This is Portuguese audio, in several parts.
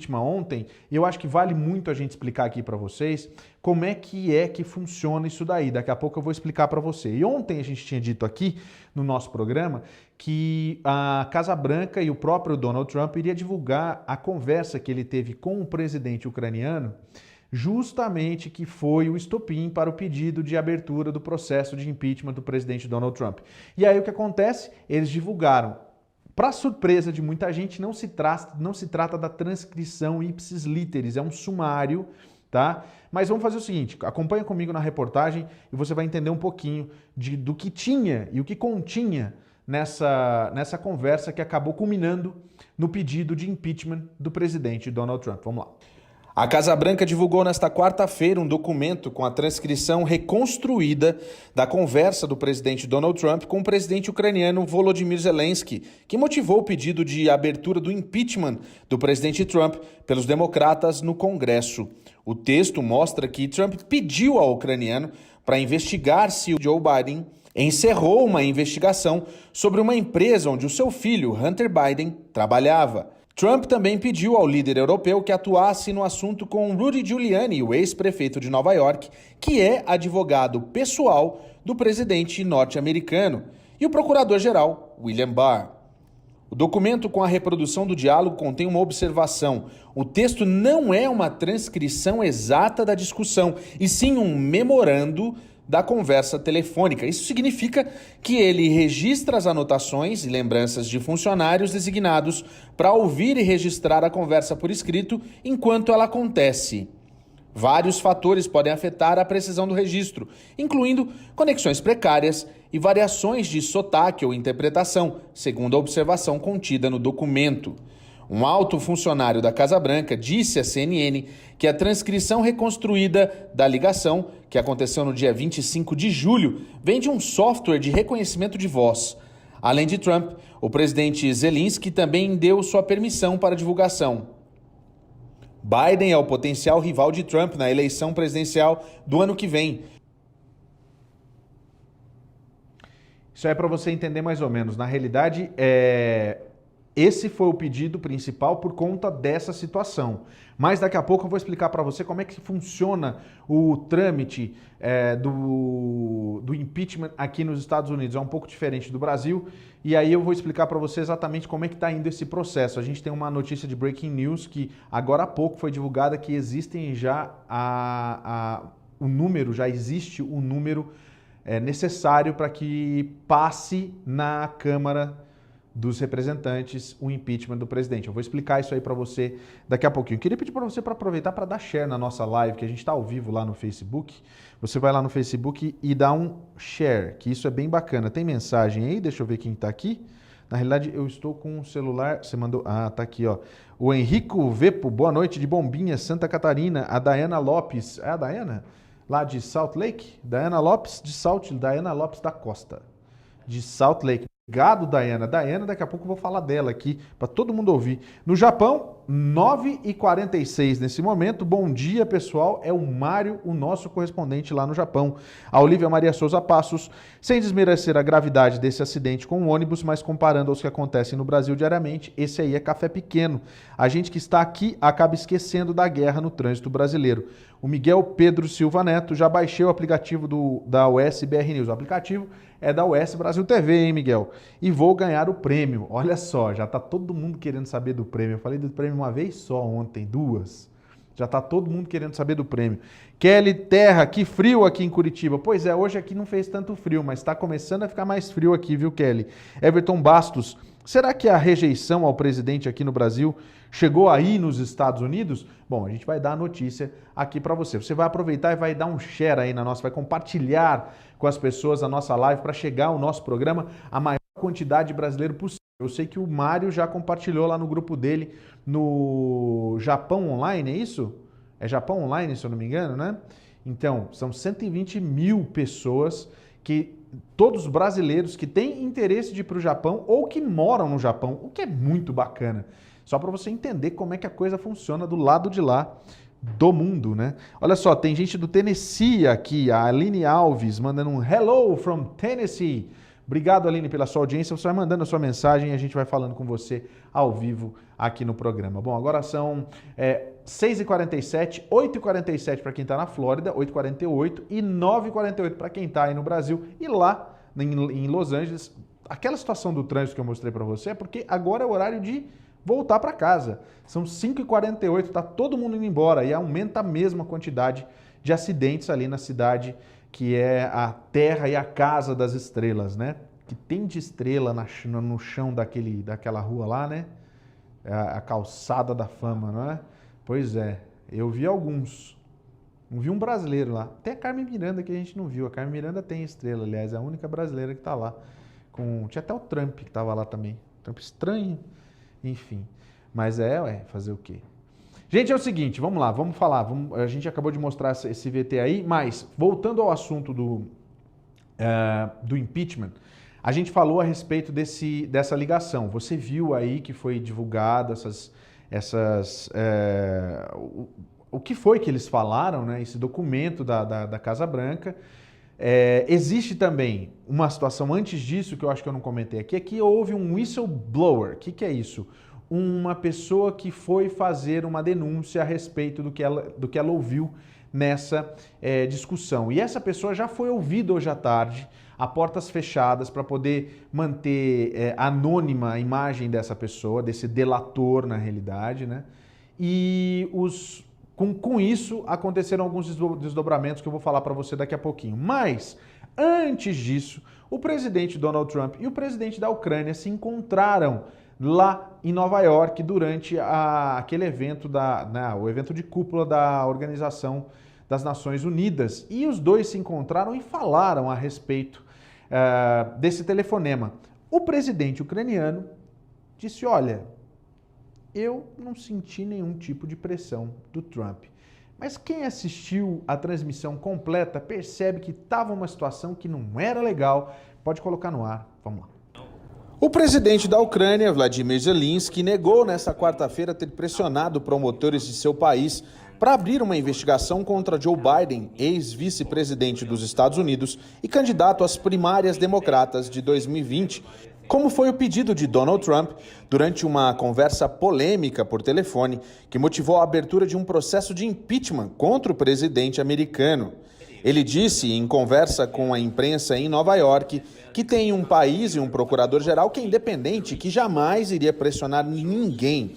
impeachment ontem, e eu acho que vale muito a gente explicar aqui para vocês como é que funciona isso daí. Daqui a pouco eu vou explicar para você. E ontem a gente tinha dito aqui no nosso programa que a Casa Branca e o próprio Donald Trump iria divulgar a conversa que ele teve com o presidente ucraniano, justamente que foi o estopim para o pedido de abertura do processo de impeachment do presidente Donald Trump. E aí o que acontece? Eles divulgaram. Para surpresa de muita gente, não se trata da transcrição ipsis literis, é um sumário, tá? Mas vamos fazer o seguinte, acompanha comigo na reportagem e você vai entender um pouquinho do que tinha e o que continha nessa conversa que acabou culminando no pedido de impeachment do presidente Donald Trump. Vamos lá. A Casa Branca divulgou nesta quarta-feira um documento com a transcrição reconstruída da conversa do presidente Donald Trump com o presidente ucraniano Volodymyr Zelensky, que motivou o pedido de abertura do impeachment do presidente Trump pelos democratas no Congresso. O texto mostra que Trump pediu ao ucraniano para investigar se o Joe Biden encerrou uma investigação sobre uma empresa onde o seu filho, Hunter Biden, trabalhava. Trump também pediu ao líder europeu que atuasse no assunto com Rudy Giuliani, o ex-prefeito de Nova York, que é advogado pessoal do presidente norte-americano, e o procurador-geral, William Barr. O documento com a reprodução do diálogo contém uma observação. O texto não é uma transcrição exata da discussão, e sim um memorando da conversa telefônica. Isso significa que ele registra as anotações e lembranças de funcionários designados para ouvir e registrar a conversa por escrito enquanto ela acontece. Vários fatores podem afetar a precisão do registro, incluindo conexões precárias e variações de sotaque ou interpretação, segundo a observação contida no documento. Um alto funcionário da Casa Branca disse à CNN que a transcrição reconstruída da ligação, que aconteceu no dia 25 de julho, vem de um software de reconhecimento de voz. Além de Trump, o presidente Zelensky também deu sua permissão para a divulgação. Biden é o potencial rival de Trump na eleição presidencial do ano que vem. Isso é para você entender mais ou menos. Na realidade, esse foi o pedido principal por conta dessa situação. Mas daqui a pouco eu vou explicar para você como é que funciona o trâmite do impeachment aqui nos Estados Unidos. É um pouco diferente do Brasil. E aí eu vou explicar para você exatamente como é que está indo esse processo. A gente tem uma notícia de breaking news que agora há pouco foi divulgada que existem já já existe o número necessário para que passe na Câmara dos representantes o impeachment do presidente. Eu vou explicar isso aí para você daqui a pouquinho. Eu queria pedir para você para aproveitar para dar share na nossa live, que a gente está ao vivo lá no Facebook. Você vai lá no Facebook e dá um share, que isso é bem bacana. Tem mensagem aí? Deixa eu ver quem está aqui. Na realidade, eu estou com o celular... Você mandou... Ah, tá aqui, ó. O Henrico Vepo, boa noite, de Bombinha, Santa Catarina. A Dayana Lopes... É a Dayana? Lá de Salt Lake? Dayana Lopes Dayana Lopes da Costa, de Salt Lake. Obrigado, Dayana. Dayana, daqui a pouco eu vou falar dela aqui, para todo mundo ouvir. No Japão, 9h46 nesse momento. Bom dia, pessoal. É o Mário, o nosso correspondente lá no Japão. A Olivia Maria Souza Passos, sem desmerecer a gravidade desse acidente com o ônibus, mas comparando aos que acontecem no Brasil diariamente, esse aí é café pequeno. A gente que está aqui acaba esquecendo da guerra no trânsito brasileiro. O Miguel Pedro Silva Neto, já baixei o aplicativo da USBR News. O aplicativo é da US Brasil TV, hein, Miguel? E vou ganhar o prêmio. Olha só, já tá todo mundo querendo saber do prêmio. Eu falei do prêmio uma vez só ontem, duas. Já tá todo mundo querendo saber do prêmio. Kelly Terra, que frio aqui em Curitiba. Pois é, hoje aqui não fez tanto frio, mas tá começando a ficar mais frio aqui, viu, Kelly? Everton Bastos, será que a rejeição ao presidente aqui no Brasil chegou aí nos Estados Unidos? Bom, a gente vai dar a notícia aqui para você. Você vai aproveitar e vai dar um share aí na nossa, vai compartilhar com as pessoas a nossa live para chegar ao nosso programa a maior quantidade de brasileiro possível. Eu sei que o Mário já compartilhou lá no grupo dele no Japão Online, é isso? É Japão Online, se eu não me engano, né? Então, são 120 mil pessoas todos brasileiros que têm interesse de ir para o Japão ou que moram no Japão, o que é muito bacana. Só para você entender como é que a coisa funciona do lado de lá do mundo, né? Olha só, tem gente do Tennessee aqui, a Aline Alves mandando um hello from Tennessee. Obrigado, Aline, pela sua audiência. Você vai mandando a sua mensagem e a gente vai falando com você ao vivo aqui no programa. Bom, agora são 6h47, 8h47 para quem está na Flórida, 8h48 e 9h48 para quem está aí no Brasil. E lá em Los Angeles, aquela situação do trânsito que eu mostrei para você é porque agora é o horário de voltar para casa. São 5h48, está todo mundo indo embora e aumenta mesmo a quantidade de acidentes ali na cidade que é a terra e a casa das estrelas, né? Que tem de estrela no chão daquela rua lá, né? A calçada da fama, não é? Pois é, eu vi alguns. Não vi um brasileiro lá. Até a Carmen Miranda que a gente não viu. A Carmen Miranda tem estrela, aliás, é a única brasileira que está lá. Tinha até o Trump que estava lá também. Trump estranho, enfim. Mas fazer o quê? Gente, é o seguinte, vamos lá, vamos falar. A gente acabou de mostrar esse VT aí, mas voltando ao assunto do impeachment, a gente falou a respeito dessa ligação. Você viu aí que foi divulgado o que foi que eles falaram, né? Esse documento da Casa Branca. Existe também uma situação antes disso, que eu acho que eu não comentei aqui, é que houve um whistleblower. O que é isso? Uma pessoa que foi fazer uma denúncia a respeito do que ela ouviu nessa discussão. E essa pessoa já foi ouvida hoje à tarde, a portas fechadas, para poder manter anônima a imagem dessa pessoa, desse delator na realidade, né? E com isso aconteceram alguns desdobramentos que eu vou falar para você daqui a pouquinho. Mas, antes disso, o presidente Donald Trump e o presidente da Ucrânia se encontraram lá em Nova York durante aquele evento, o evento de cúpula da Organização das Nações Unidas. E os dois se encontraram e falaram a respeito desse telefonema. O presidente ucraniano disse, olha, eu não senti nenhum tipo de pressão do Trump. Mas quem assistiu a transmissão completa percebe que estava uma situação que não era legal. Pode colocar no ar, vamos lá. O presidente da Ucrânia, Vladimir Zelensky, negou nesta quarta-feira ter pressionado promotores de seu país para abrir uma investigação contra Joe Biden, ex-vice-presidente dos Estados Unidos e candidato às primárias democratas de 2020, como foi o pedido de Donald Trump durante uma conversa polêmica por telefone que motivou a abertura de um processo de impeachment contra o presidente americano. Ele disse, em conversa com a imprensa em Nova York, que tem um país e um procurador-geral que é independente, que jamais iria pressionar ninguém.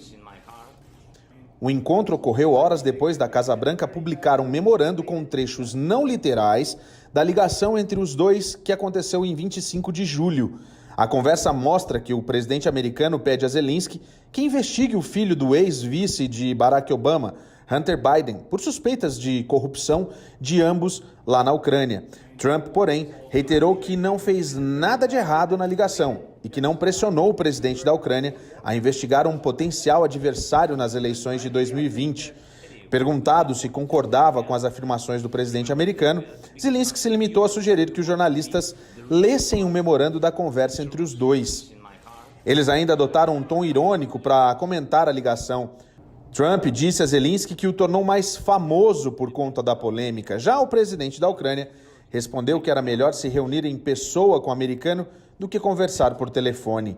O encontro ocorreu horas depois da Casa Branca publicar um memorando com trechos não literais da ligação entre os dois que aconteceu em 25 de julho. A conversa mostra que o presidente americano pede a Zelensky que investigue o filho do ex-vice de Barack Obama, Hunter Biden, por suspeitas de corrupção de ambos lá na Ucrânia. Trump, porém, reiterou que não fez nada de errado na ligação e que não pressionou o presidente da Ucrânia a investigar um potencial adversário nas eleições de 2020. Perguntado se concordava com as afirmações do presidente americano, Zelensky se limitou a sugerir que os jornalistas lessem o memorando da conversa entre os dois. Eles ainda adotaram um tom irônico para comentar a ligação. Trump disse a Zelensky que o tornou mais famoso por conta da polêmica. Já o presidente da Ucrânia respondeu que era melhor se reunir em pessoa com o americano do que conversar por telefone.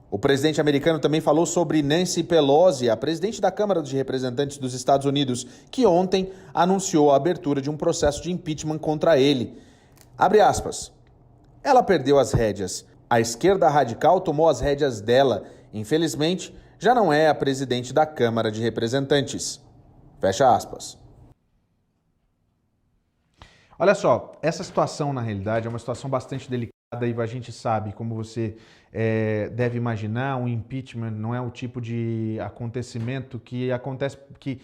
O presidente americano também falou sobre Nancy Pelosi, a presidente da Câmara dos Representantes dos Estados Unidos, que ontem anunciou a abertura de um processo de impeachment contra ele. Abre aspas. Ela perdeu as rédeas. A esquerda radical tomou as rédeas dela. Infelizmente, já não é a presidente da Câmara de Representantes. Fecha aspas. Olha só, essa situação na realidade é uma situação bastante delicada e a gente sabe, como você deve imaginar, um impeachment não é o tipo de acontecimento que acontece, que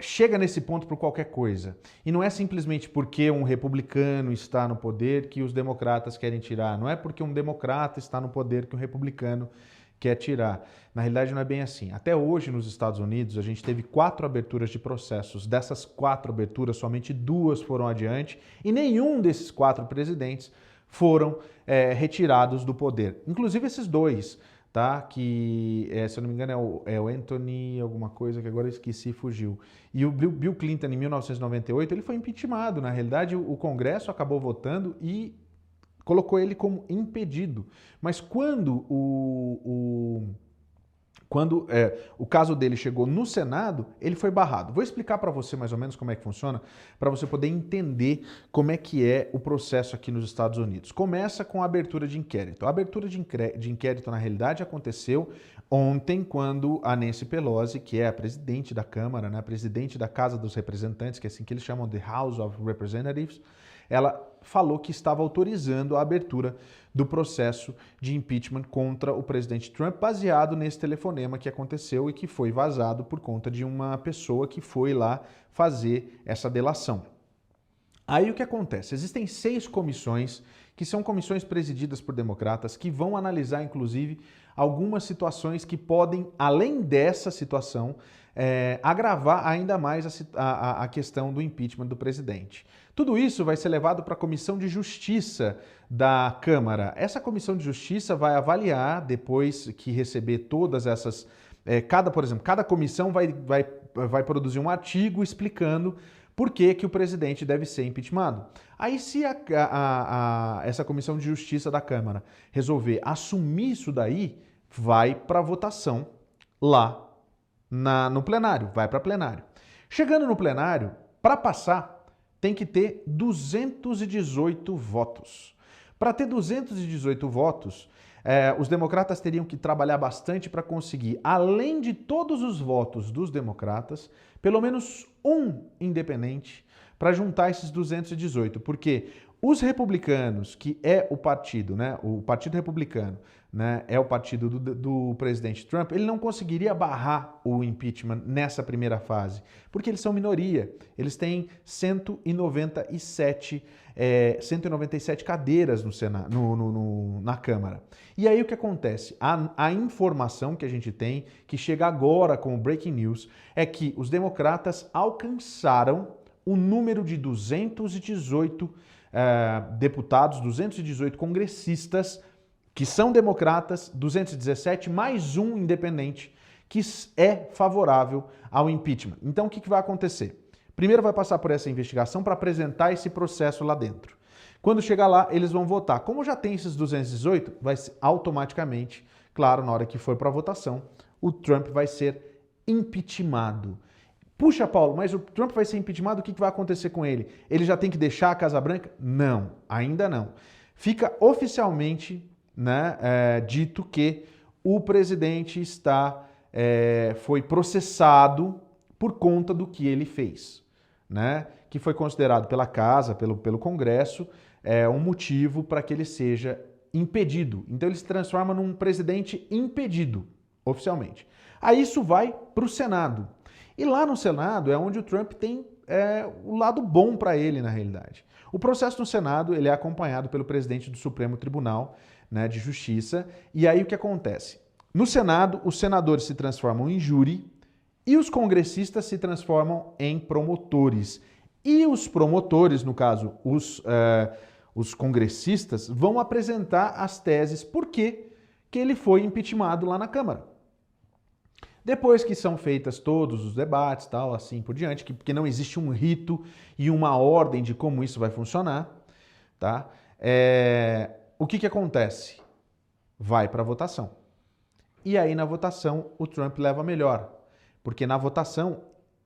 chega nesse ponto por qualquer coisa. E não é simplesmente porque um republicano está no poder que os democratas querem tirar. Não é porque um democrata está no poder que um republicano quer tirar. Na realidade, não é bem assim. Até hoje, nos Estados Unidos, a gente teve 4 aberturas de processos. Dessas 4 aberturas, somente 2 foram adiante e nenhum desses 4 presidentes foram retirados do poder. Inclusive esses 2, tá? Que, se eu não me engano, é o Anthony alguma coisa, que agora eu esqueci e fugiu. E o Bill Clinton, em 1998, ele foi impeachmentado. Na realidade, o Congresso acabou votando e colocou ele como impedido. Mas quando o caso dele chegou no Senado, ele foi barrado. Vou explicar para você mais ou menos como é que funciona, para você poder entender como é que é o processo aqui nos Estados Unidos. Começa com a abertura de inquérito. A abertura de inquérito, na realidade, aconteceu ontem, quando a Nancy Pelosi, que é a presidente da Câmara, né, a presidente da Casa dos Representantes, que é assim que eles chamam de House of Representatives, ela falou que estava autorizando a abertura do processo de impeachment contra o presidente Trump, baseado nesse telefonema que aconteceu e que foi vazado por conta de uma pessoa que foi lá fazer essa delação. Aí o que acontece? Existem 6 comissões, que são comissões presididas por democratas, que vão analisar, inclusive, algumas situações que podem, além dessa situação, agravar ainda mais a questão do impeachment do presidente. Tudo isso vai ser levado para a Comissão de Justiça da Câmara. Essa Comissão de Justiça vai avaliar, depois que receber todas essas... por exemplo, cada comissão vai produzir um artigo explicando por que o presidente deve ser impeachmentado. Aí, se essa Comissão de Justiça da Câmara resolver assumir isso daí, vai para votação lá no plenário, vai para plenário. Chegando no plenário, para passar, tem que ter 218 votos. Para ter 218 votos, os democratas teriam que trabalhar bastante para conseguir, além de todos os votos dos democratas, pelo menos um independente para juntar esses 218, porque os republicanos, que é o partido, né, o Partido Republicano, né, é o partido do presidente Trump, ele não conseguiria barrar o impeachment nessa primeira fase, porque eles são minoria. Eles têm 197 cadeiras no Senado, na Câmara. E aí o que acontece? A informação que a gente tem, que chega agora com o Breaking News, é que os democratas alcançaram o número de 218 deputados, 218 congressistas, que são democratas, 217 mais um independente, que é favorável ao impeachment. Então o que vai acontecer? Primeiro vai passar por essa investigação para apresentar esse processo lá dentro. Quando chegar lá, eles vão votar. Como já tem esses 218, vai ser automaticamente, claro, na hora que for para a votação, o Trump vai ser impeachmentado. Puxa, Paulo, mas o Trump vai ser impeachmentado, o que vai acontecer com ele? Ele já tem que deixar a Casa Branca? Não, ainda não. Fica oficialmente, né, dito que o presidente foi processado por conta do que ele fez, né? Que foi considerado pela Casa, pelo Congresso, um motivo para que ele seja impedido. Então ele se transforma num presidente impedido, oficialmente. Aí isso vai para o Senado. E lá no Senado é onde o Trump tem o lado bom para ele, na realidade. O processo no Senado ele é acompanhado pelo presidente do Supremo Tribunal, né, de Justiça. E aí o que acontece? No Senado, os senadores se transformam em júri e os congressistas se transformam em promotores. E os promotores, no caso, os congressistas, vão apresentar as teses por que ele foi impeachmentado lá na Câmara. Depois que são feitas todos os debates, tal, assim por diante, porque não existe um rito e uma ordem de como isso vai funcionar, tá? O que acontece? Vai para a votação. E aí na votação o Trump leva melhor, porque na votação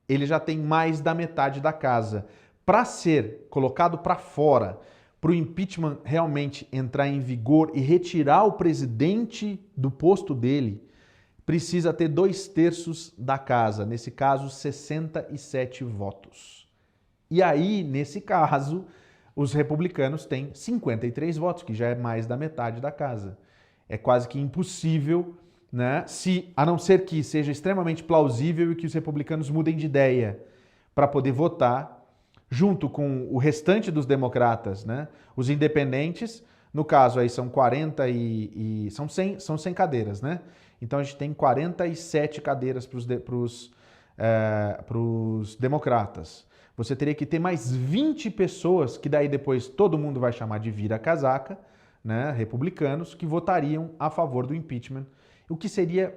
ele já tem mais da metade da casa. Para ser colocado para fora, para o impeachment realmente entrar em vigor e retirar o presidente do posto dele, precisa ter 2/3 da casa, nesse caso 67 votos. E aí, nesse caso, os republicanos têm 53 votos, que já é mais da metade da casa. É quase que impossível, né, a não ser que seja extremamente plausível e que os republicanos mudem de ideia para poder votar junto com o restante dos democratas, né? Os independentes, no caso aí são 40 são 100 cadeiras, né? Então a gente tem 47 cadeiras para os democratas. Você teria que ter mais 20 pessoas, que daí depois todo mundo vai chamar de vira-casaca, né, republicanos, que votariam a favor do impeachment, o que seria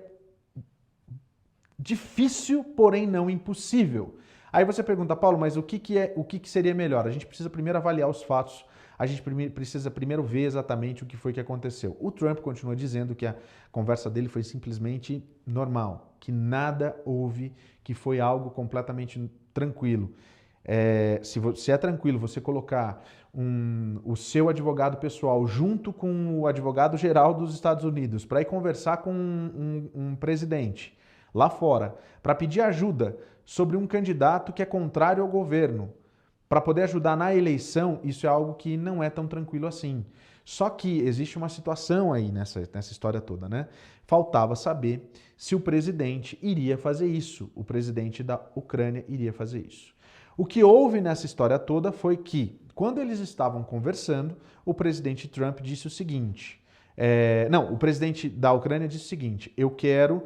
difícil, porém não impossível. Aí você pergunta, Paulo, mas o que seria melhor? A gente precisa primeiro avaliar os fatos a gente precisa primeiro ver exatamente o que foi que aconteceu. O Trump continua dizendo que a conversa dele foi simplesmente normal, que nada houve, que foi algo completamente tranquilo. Se é tranquilo você colocar o seu advogado pessoal junto com o advogado-geral dos Estados Unidos para ir conversar com um presidente lá fora, para pedir ajuda sobre um candidato que é contrário ao governo, para poder ajudar na eleição, isso é algo que não é tão tranquilo assim. Só que existe uma situação aí nessa história toda, né? Faltava saber se o presidente iria fazer isso, o presidente da Ucrânia iria fazer isso. O que houve nessa história toda foi que, quando eles estavam conversando, o presidente Trump disse o seguinte, o presidente da Ucrânia disse o seguinte, eu quero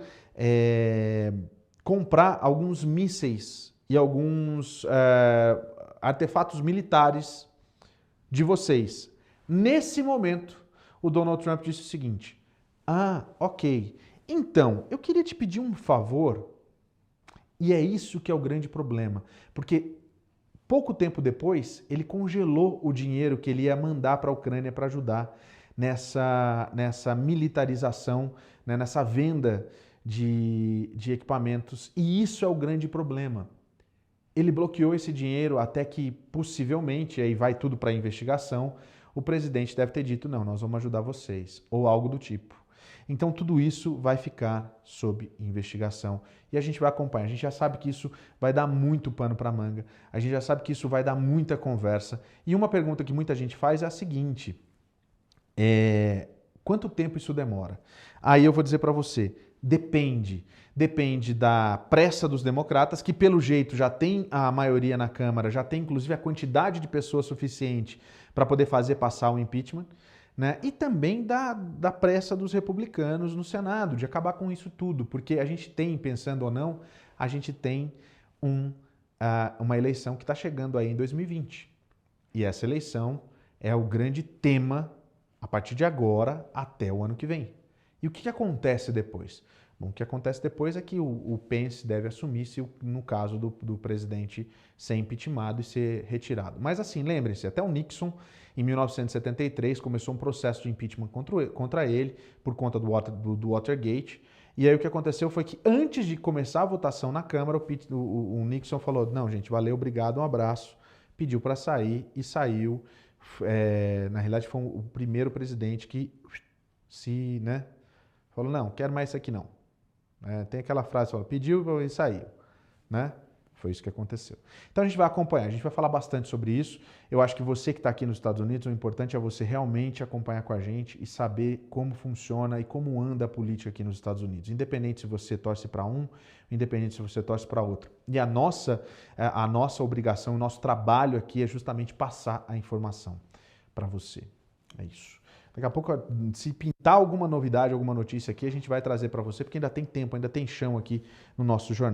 comprar alguns mísseis e alguns artefatos militares de vocês. Nesse momento, o Donald Trump disse o seguinte, ok, então, eu queria te pedir um favor, e é isso que é o grande problema, porque pouco tempo depois, ele congelou o dinheiro que ele ia mandar para a Ucrânia para ajudar nessa militarização, né, nessa venda de equipamentos. E isso é o grande problema. Ele bloqueou esse dinheiro até que, possivelmente, aí vai tudo para a investigação, o presidente deve ter dito, não, nós vamos ajudar vocês, ou algo do tipo. Então, tudo isso vai ficar sob investigação e a gente vai acompanhar. A gente já sabe que isso vai dar muito pano para manga, a gente já sabe que isso vai dar muita conversa. E uma pergunta que muita gente faz é a seguinte, quanto tempo isso demora? Aí eu vou dizer para você, depende. Depende da pressa dos democratas, que pelo jeito já tem a maioria na Câmara, já tem inclusive a quantidade de pessoas suficiente para poder fazer passar o impeachment, né? E também da pressa dos republicanos no Senado, de acabar com isso tudo, porque a gente tem, pensando ou não, a gente tem uma eleição que está chegando aí em 2020. E essa eleição é o grande tema a partir de agora até o ano que vem. E o que acontece depois? Bom, o que acontece depois é que o Pence deve assumir se no caso do presidente ser impeachmentado e ser retirado. Mas assim, lembrem-se, até o Nixon, em 1973, começou um processo de impeachment contra ele por conta do Watergate. E aí o que aconteceu foi que antes de começar a votação na Câmara, o Nixon falou, não gente, valeu, obrigado, um abraço, pediu para sair e saiu. Na realidade foi o primeiro presidente que falou, não, quero mais isso aqui não. Tem aquela frase, pediu e saiu, né? Foi isso que aconteceu. Então a gente vai acompanhar, a gente vai falar bastante sobre isso. Eu acho que você que está aqui nos Estados Unidos, o importante é você realmente acompanhar com a gente e saber como funciona e como anda a política aqui nos Estados Unidos. Independente se você torce para um, independente se você torce para outro. E a nossa obrigação, o nosso trabalho aqui é justamente passar a informação para você. É isso. Daqui a pouco, se pintar alguma novidade, alguma notícia aqui, a gente vai trazer para você, porque ainda tem tempo, ainda tem chão aqui no nosso jornal.